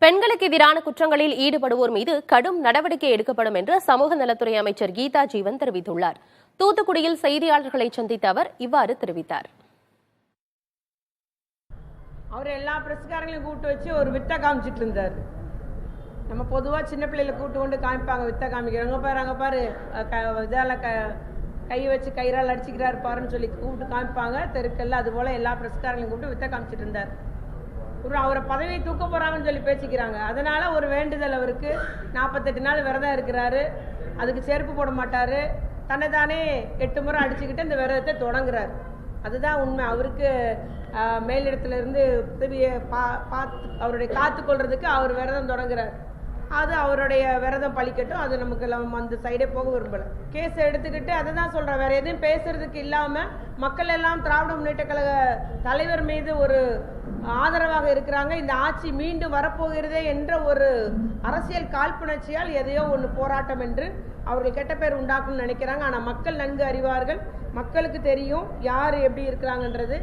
பெண்களுக்கு எதிரான குற்றங்களில் ஈடுபடுவோர் மீது கடும் நடவடிக்கை எடுக்கப்படும் என்று சமூக நலத்துறை அமைச்சர் கீதா ஜீவன் தெரிவித்துள்ளார். தூத்துக்குடியில் செய்தியாளர்களை சந்தித்த அவர் இவ்வாறு தெரிவித்தார். அவர் எல்லா பிரஸ்காரங்களையும் கூட்டு வச்சு ஒரு வித்த காமிச்சிட்டு இருந்தார். நம்ம பொதுவாக சின்ன பிள்ளைகளை கூட்டு கொண்டு காமிப்பாங்க, வித்த காமிக்கிறாங்க அங்கே பாரு இதால் கை வச்சு கயிறால் அடிச்சுக்கிறாரு பாருன்னு சொல்லி கூப்பிட்டு காமிப்பாங்க தெருக்கல்ல. அதுபோல் எல்லா பிரஸ்காரங்களையும் கூப்பிட்டு வித்த காமிச்சிட்டு இருந்தார். அவரை பதவியை தூக்க போறாங்கன்னு சொல்லி பேசிக்கிறாங்க. அதனால ஒரு வேண்டுதல், அவருக்கு 48 நாள் விரதம் இருக்கிறாரு, அதுக்கு செருப்பு போட மாட்டாரு, தன்னை தானே 8 முறை அடிச்சுக்கிட்டு இந்த விரதத்தை தொடங்குறாரு. அதுதான் உண்மை. அவருக்கு மேலிடத்துல இருந்து உதவியை அவருடைய காத்துக்கொள்றதுக்கு அவர் விரதம் தொடங்குறார். அது அவருடைய விரதம் பழிக்கட்டும், அது நமக்கு அந்த சைடே போக விரும்பல. கேஸ் எடுத்துக்கிட்டு அதை தான் சொல்றேன், வேற எதுவும் பேசுறதுக்கு இல்லாம மக்கள் எல்லாம் திராவிட முன்னேற்ற கழக தலைவர் மீது ஒரு ஆதரவாக இருக்கிறாங்க. இந்த ஆட்சி மீண்டும் வரப்போகிறதே என்ற ஒரு அரசியல் காழ்ப்புணர்ச்சியால் எதையோ ஒன்று போராட்டம் என்று அவர்கள் கெட்ட பேர் உண்டாக்கும்னு நினைக்கிறாங்க. ஆனால் மக்கள் நன்கு அறிவார்கள், மக்களுக்கு தெரியும் யார் எப்படி இருக்கிறாங்கன்றது.